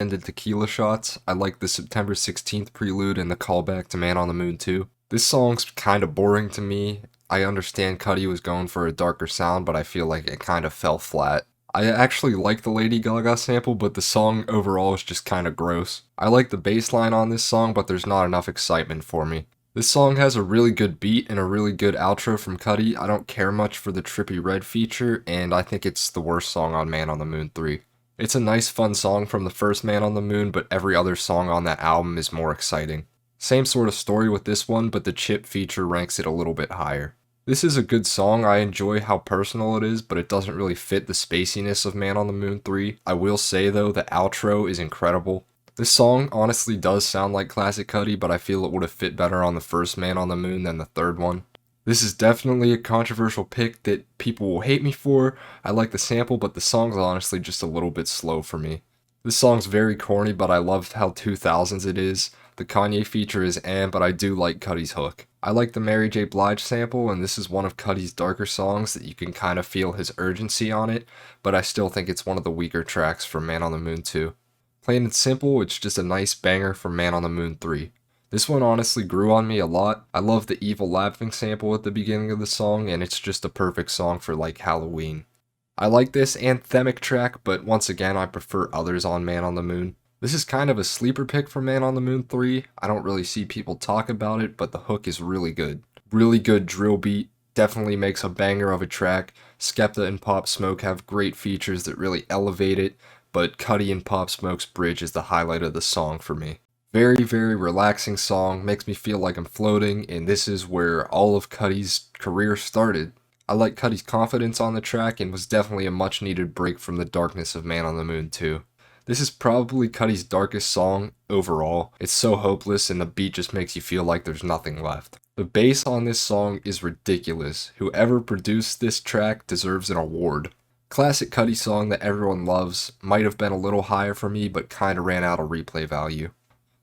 And the Tequila Shots. I like the September 16th prelude and the callback to Man on the Moon 2. This song's kind of boring to me. I understand Cudi was going for a darker sound, but I feel like it kind of fell flat. I actually like the Lady Gaga sample, but the song overall is just kind of gross. I like the bass line on this song, but there's not enough excitement for me. This song has a really good beat and a really good outro from Cudi. I don't care much for the Trippy Red feature, and I think it's the worst song on Man on the Moon 3. It's a nice fun song from the first Man on the Moon, but every other song on that album is more exciting. Same sort of story with this one, but the Chip feature ranks it a little bit higher. This is a good song. I enjoy how personal it is, but it doesn't really fit the spaciness of Man on the Moon 3. I will say though, the outro is incredible. This song honestly does sound like classic Cudi, but I feel it would have fit better on the first Man on the Moon than the third one. This is definitely a controversial pick that people will hate me for. I like the sample, but the song's honestly just a little bit slow for me. This song's very corny, but I love how 2000s it is. The Kanye feature is but I do like Cudi's hook. I like the Mary J. Blige sample, and this is one of Cudi's darker songs that you can kind of feel his urgency on it, but I still think it's one of the weaker tracks from Man on the Moon 2. Plain and simple, it's just a nice banger from Man on the Moon 3. This one honestly grew on me a lot. I love the evil laughing sample at the beginning of the song, and it's just a perfect song for like Halloween. I like this anthemic track, but once again I prefer others on Man on the Moon. This is kind of a sleeper pick for Man on the Moon 3. I don't really see people talk about it, but the hook is really good. Really good drill beat, definitely makes a banger of a track. Skepta and Pop Smoke have great features that really elevate it, but Cudi and Pop Smoke's bridge is the highlight of the song for me. Very, very relaxing song, makes me feel like I'm floating, and this is where all of Cudi's career started. I like Cudi's confidence on the track and was definitely a much needed break from the darkness of Man on the Moon 2. This is probably Cudi's darkest song overall. It's so hopeless and the beat just makes you feel like there's nothing left. The bass on this song is ridiculous. Whoever produced this track deserves an award. Classic Cudi song that everyone loves, might have been a little higher for me but kinda ran out of replay value.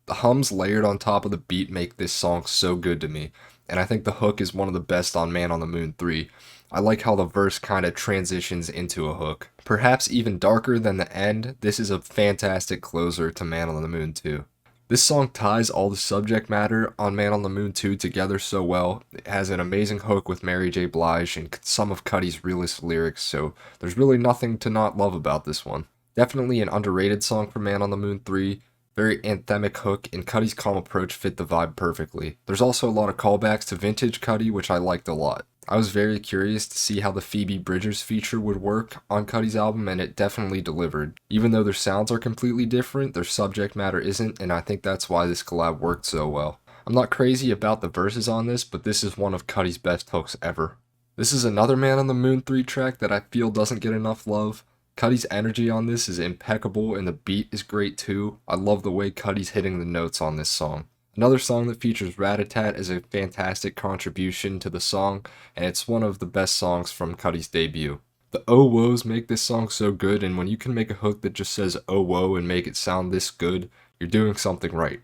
The hums layered on top of the beat make this song so good to me, and I think the hook is one of the best on Man on the Moon 3. I like how the verse kind of transitions into a hook. Perhaps even darker than the end, this is a fantastic closer to Man on the Moon 2. This song ties all the subject matter on Man on the Moon 2 together so well. It has an amazing hook with Mary J. Blige and some of Cudi's realest lyrics, so there's really nothing to not love about this one. Definitely an underrated song for Man on the Moon 3. Very anthemic hook, and Cudi's calm approach fit the vibe perfectly. There's also a lot of callbacks to vintage Cudi, which I liked a lot. I was very curious to see how the Phoebe Bridgers feature would work on Cudi's album, and it definitely delivered. Even though their sounds are completely different, their subject matter isn't, and I think that's why this collab worked so well. I'm not crazy about the verses on this, but this is one of Cudi's best hooks ever. This is another Man on the Moon 3 track that I feel doesn't get enough love. Cudi's energy on this is impeccable and the beat is great too. I love the way Cudi's hitting the notes on this song. Another song that features Rat-a-tat is a fantastic contribution to the song, and it's one of the best songs from Cudi's debut. The oh woes make this song so good, and when you can make a hook that just says oh whoa and make it sound this good, you're doing something right.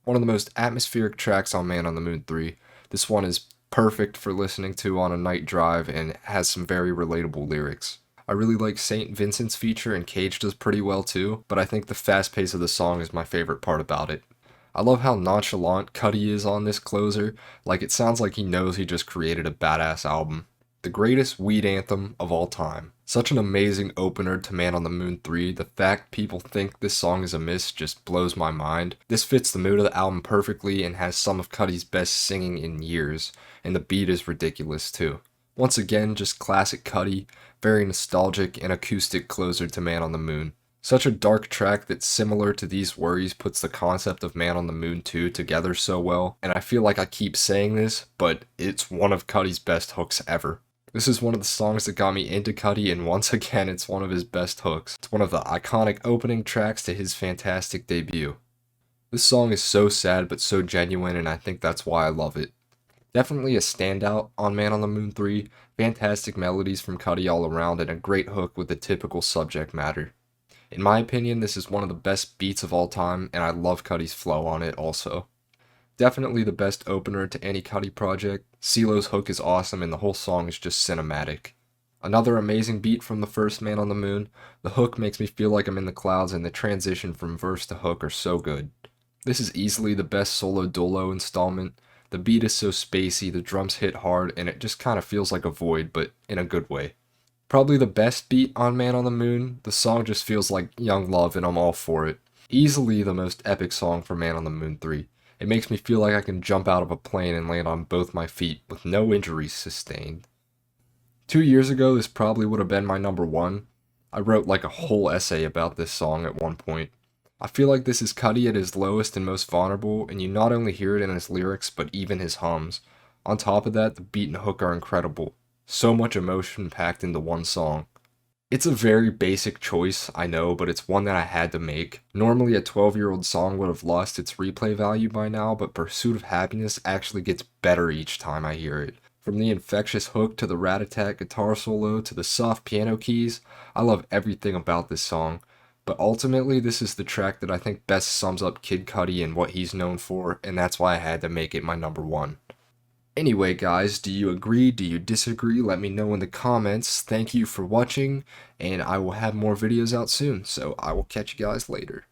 One of the most atmospheric tracks on Man on the Moon 3. This one is perfect for listening to on a night drive and has some very relatable lyrics. I really like St. Vincent's feature, and Cage does pretty well too, but I think the fast pace of the song is my favorite part about it. I love how nonchalant Cudi is on this closer, like it sounds like he knows he just created a badass album. The greatest weed anthem of all time. Such an amazing opener to Man on the Moon 3, the fact people think this song is a miss just blows my mind. This fits the mood of the album perfectly and has some of Cudi's best singing in years, and the beat is ridiculous too. Once again, just classic Cudi, very nostalgic and acoustic closer to Man on the Moon. Such a dark track that similar to These Worries puts the concept of Man on the Moon 2 together so well, and I feel like I keep saying this, but it's one of Cudi's best hooks ever. This is one of the songs that got me into Cudi, and once again it's one of his best hooks. It's one of the iconic opening tracks to his fantastic debut. This song is so sad but so genuine, and I think that's why I love it. Definitely a standout on Man on the Moon 3, fantastic melodies from Cudi all around, and a great hook with the typical subject matter. In my opinion, this is one of the best beats of all time, and I love Cudi's flow on it also. Definitely the best opener to any Cudi project. CeeLo's hook is awesome, and the whole song is just cinematic. Another amazing beat from the first Man on the Moon. The hook makes me feel like I'm in the clouds, and the transition from verse to hook are so good. This is easily the best solo dolo installment. The beat is so spacey, the drums hit hard, and it just kind of feels like a void, but in a good way. Probably the best beat on Man on the Moon. The song just feels like young love, and I'm all for it. Easily the most epic song for Man on the Moon 3. It makes me feel like I can jump out of a plane and land on both my feet with no injuries sustained. 2 years ago, this probably would have been my number one. I wrote like a whole essay about this song at one point. I feel like this is Cudi at his lowest and most vulnerable, and you not only hear it in his lyrics, but even his hums. On top of that, the beat and hook are incredible. So much emotion packed into one song. It's a very basic choice, I know, but it's one that I had to make. Normally, a 12-year-old song would have lost its replay value by now, but Pursuit of Happiness actually gets better each time I hear it. From the infectious hook to the rat-a-tat guitar solo to the soft piano keys, I love everything about this song. But ultimately, this is the track that I think best sums up Kid Cudi and what he's known for, and that's why I had to make it my number one. Anyway, guys, do you agree? Do you disagree? Let me know in the comments. Thank you for watching, and I will have more videos out soon, so I will catch you guys later.